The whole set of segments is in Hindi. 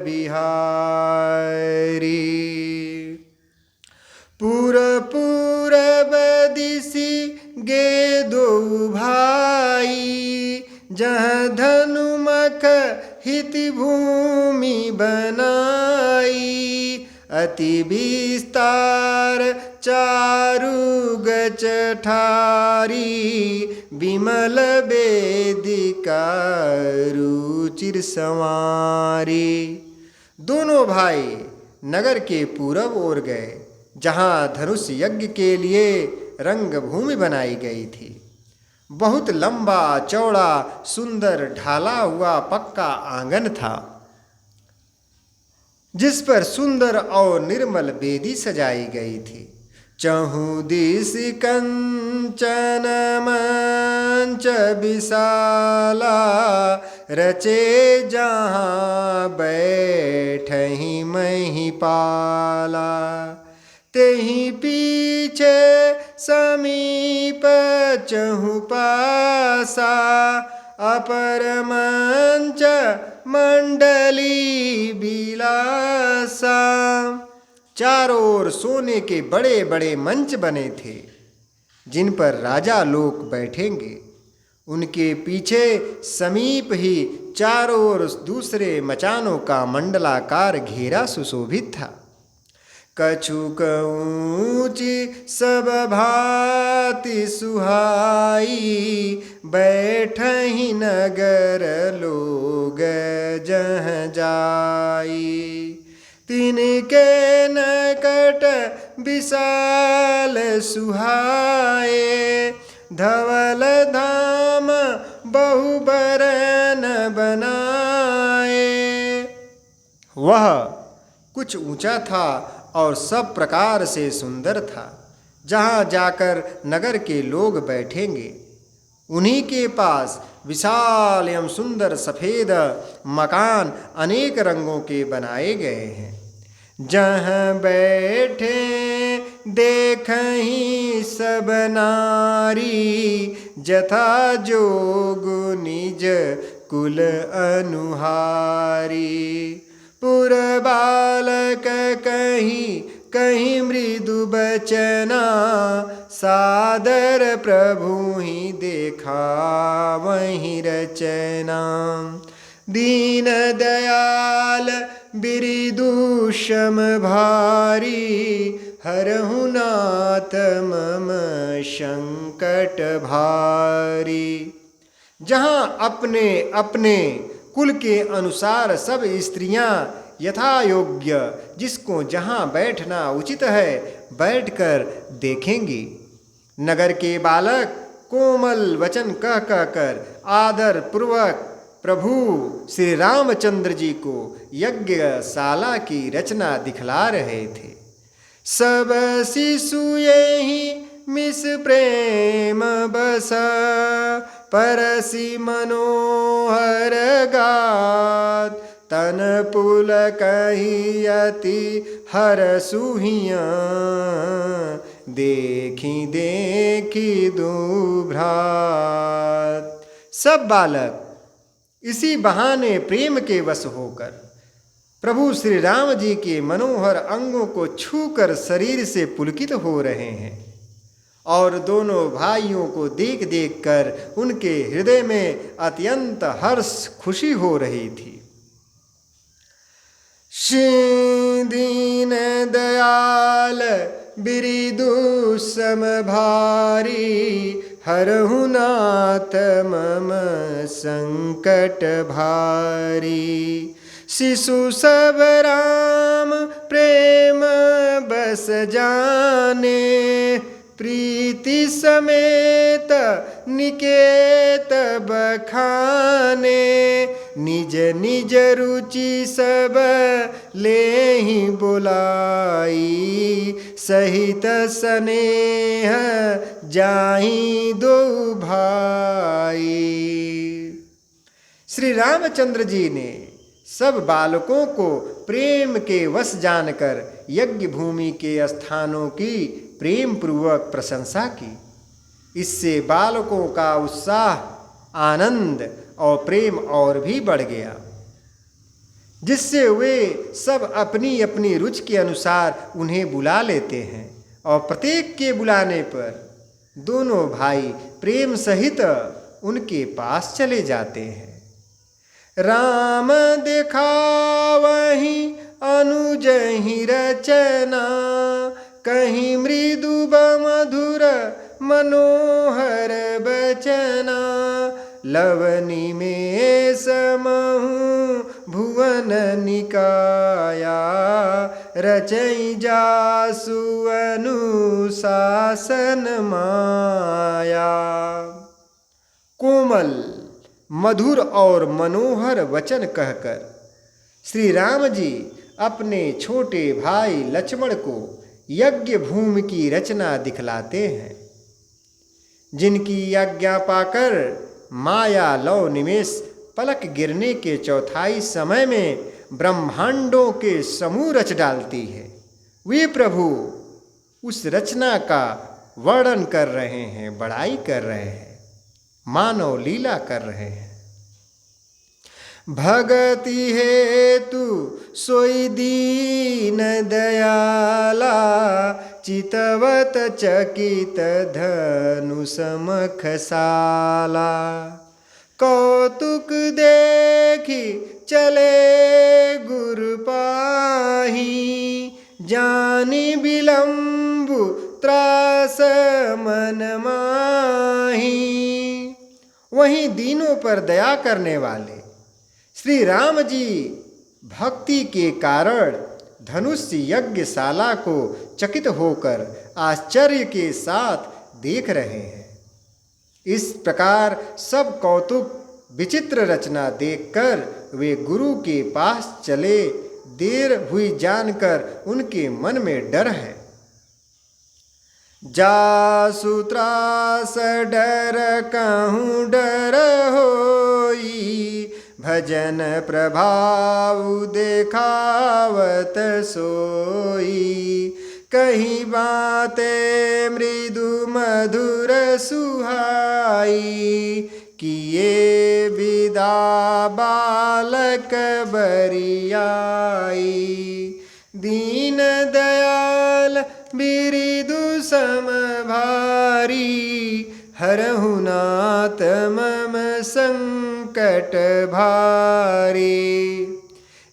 बिहारी। पूरब दिशि गे दो भाई, जहाँ धनुमख हित भूमि बनाई। अति विस्तार चारु गच ठारी, विमल वेदिका रुचिर संवारी। दोनों भाई नगर के पूरब ओर गए, जहाँ धनुष यज्ञ के लिए रंगभूमि बनाई गई थी। बहुत लंबा चौड़ा सुंदर ढाला हुआ पक्का आंगन था, जिस पर सुंदर और निर्मल वेदी सजाई गई थी। चहु दिस कंचन मंच विशाला, रचे जहाँ बैठहि महिपाला। तेहि पीछे समीप चहु पासा, अपर मंच मंडली बिलासा। चारों ओर सोने के बड़े बड़े मंच बने थे, जिन पर राजा लोग बैठेंगे। उनके पीछे समीप ही चारों ओर दूसरे मचानों का मंडलाकार घेरा सुशोभित था। कछुक ऊँची सब भांति सुहाई, बैठहि नगर लोग जहाँ जाई। तिनके नकट विशाल सुहाए, धवल धाम बहुबरन बनाए। वह कुछ ऊंचा था और सब प्रकार से सुंदर था। जहाँ जाकर नगर के लोग बैठेंगे, उन्हीं के पास विशाल एवं सुंदर सफ़ेद मकान अनेक रंगों के बनाए गए हैं। जहाँ बैठे देखहि सब नारी, जथा जोग निज कुल अनुहारी। पुर बालक कहीं कहीं मृदु बचना, सादर प्रभु ही देखा वहीं रचना। दीन दयाल बिरिदु शम भारी, हरहु नाथ मम संकट भारी। जहाँ अपने अपने कुल के अनुसार सब स्त्रियां यथा योग्य जिसको जहाँ बैठना उचित है बैठकर देखेंगी। नगर के बालक कोमल वचन कह कर आदर पूर्वक प्रभु श्री रामचंद्र जी को यज्ञशाला की रचना दिखला रहे थे। सब शिशु यही मिस प्रेम बसा, परसी मनोहर गात। तन पुल कही अति हर सुहिया, देखी देखी दुभ्रात। सब बालक इसी बहाने प्रेम के वश होकर प्रभु श्री राम जी के मनोहर अंगों को छूकर शरीर से पुलकित हो रहे हैं, और दोनों भाइयों को देख देख कर उनके हृदय में अत्यंत हर्ष खुशी हो रही थी। श्री दीन दयाल बिरिदु सम भारी, हरहु नाथ मम संकट भारी। शिशु सब राम प्रेम बस जाने, प्रीति समेत निकेत बखाने। निज निज रुचि सब लेहि बुलाई, सहित स्नेह जाहि दो भाई। श्री रामचंद्र जी ने सब बालकों को प्रेम के वश जानकर यज्ञ भूमि के स्थानों की प्रेम पूर्वक प्रशंसा की। इससे बालकों का उत्साह, आनंद और प्रेम और भी बढ़ गया। जिससे वे सब अपनी अपनी रुचि के अनुसार उन्हें बुला लेते हैं और प्रत्येक के बुलाने पर दोनों भाई प्रेम सहित उनके पास चले जाते हैं। राम दिखावहि अनुज ही रचना, कहीं मृदु मधुर मनोहर बचना, लवनी में समहु भुवन निकाया, रचई जासु अनुशासन माया। कोमल मधुर और मनोहर वचन कहकर श्री राम जी अपने छोटे भाई लक्ष्मण को यज्ञ भूमि की रचना दिखलाते हैं, जिनकी आज्ञा पाकर माया लौ निमेष पलक गिरने के चौथाई समय में ब्रह्मांडों के समूह रच डालती है। वे प्रभु उस रचना का वर्णन कर रहे हैं, बड़ाई कर रहे हैं, मानव लीला कर रहे हैं। भगति हेतु सोई दीन दयाला, चितवत चकित धनु समखसाला, कौतुक देखी चले गुरु पाही, जानी विलंबु त्रास मन माही। वहीं दीनों पर दया करने वाले श्री राम जी भक्ति के कारण धनुष यज्ञशाला को चकित होकर आश्चर्य के साथ देख रहे हैं। इस प्रकार सब कौतुक विचित्र रचना देखकर वे गुरु के पास चले। देर हुई जानकर उनके मन में डर है। जासु त्रास डर कहूँ डर होई, भजन प्रभाव देखावत सोई, कहीं बातें मृदु मधुर सुहाई, किए विदा बालक बरियाई, दीन दयाल बिरिदु समभारी, हरहु नाथ मम संकट भारी।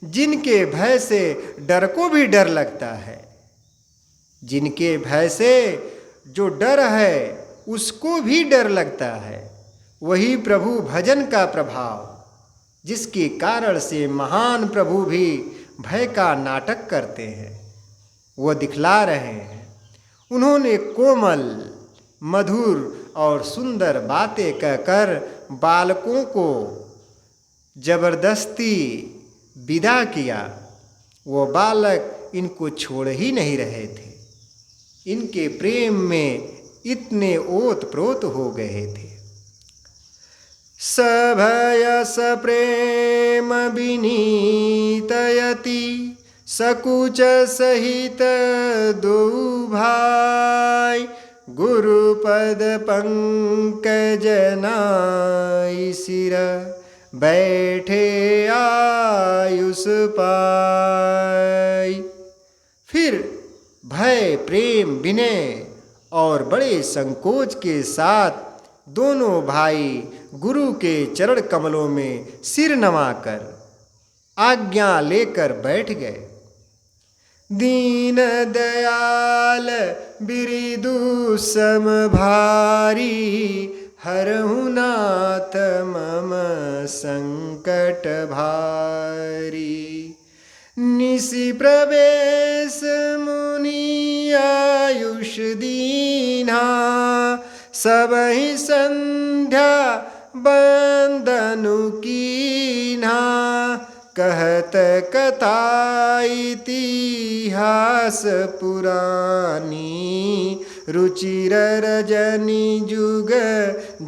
जिनके भय से डर को भी डर लगता है, जिनके भय से जो डर है उसको भी डर लगता है, वही प्रभु भजन का प्रभाव, जिसके कारण से महान प्रभु भी भय का नाटक करते हैं, वो दिखला रहे हैं। उन्होंने कोमल मधुर और सुंदर बातें कहकर बालकों को जबरदस्ती विदा किया। वो बालक इनको छोड़ ही नहीं रहे थे, इनके प्रेम में इतने ओत प्रोत हो गए थे। सभय सप्रेम विनीतयति, सकुच सहित दो भाई, गुरुपद पंकज नाई सिर, बैठे आयुष पाई। फिर भय प्रेम विनय और बड़े संकोच के साथ दोनों भाई गुरु के चरण कमलों में सिर नवाकर आज्ञा लेकर बैठ गए। दीन दयाल बिरिदु समभारी, हरहु नाथ मम संकट भारी। निशि प्रवेश मुनि आयुष दीन्हा, सबहि संध्या बंदनु कीन्हा, कहत कथा इतिहास पुरानी, रुचिर रजनी जुग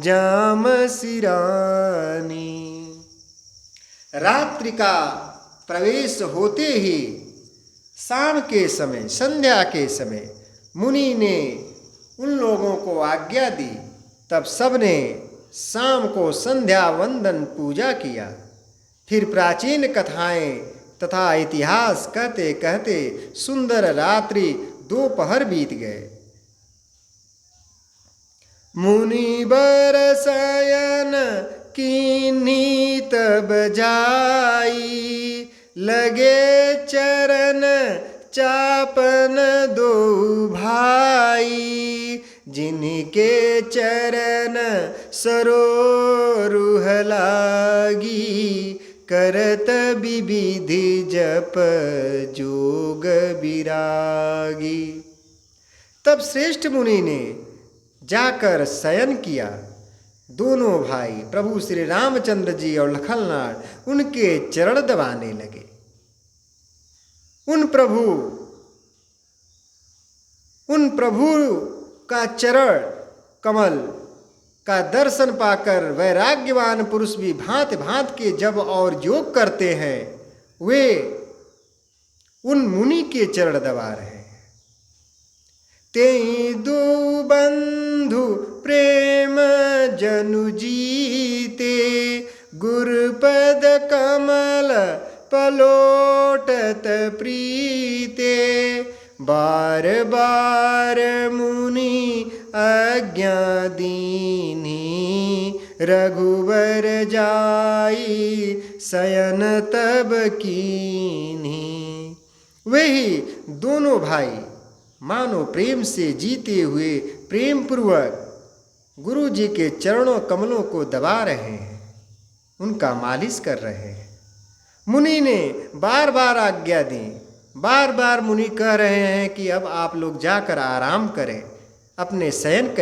जाम सिरानी। रात्रि का प्रवेश होते ही शाम के समय, संध्या के समय मुनि ने उन लोगों को आज्ञा दी। तब सबने शाम को संध्या वंदन पूजा किया। फिर प्राचीन कथाएं तथा इतिहास कहते कहते सुंदर रात्रि दोपहर बीत गए। मुनिवर शयन कीन्ही तब जाई, लगे चरण चापन दो भाई। जिनके चरण सरोरुह लागी, करत विविधि जप जोग विरागी। तब श्रेष्ठ मुनि ने जाकर शयन किया। दोनों भाई प्रभु श्री रामचंद्र जी और लखनलाल उनके चरण दबाने लगे। उन प्रभु का चरण कमल का दर्शन पाकर वैराग्यवान पुरुष भी भांत भांत के जप और योग करते हैं, वे उन मुनि के चरण दबा रहे हैं। तेई दो बंधु प्रेम जनु जीते, गुरुपद कमल पलोटत प्रीते। बार बार मुनि आज्ञा दीनी, रघुवर जाई शयन तब कीन्ही। वही दोनों भाई मानो प्रेम से जीते हुए प्रेम पूर्वक गुरु जी के चरणों कमलों को दबा रहे हैं, उनका मालिश कर रहे हैं। मुनि ने बार बार आज्ञा दी। बार बार मुनि कह रहे हैं कि अब आप लोग जाकर आराम करें, अपने शयन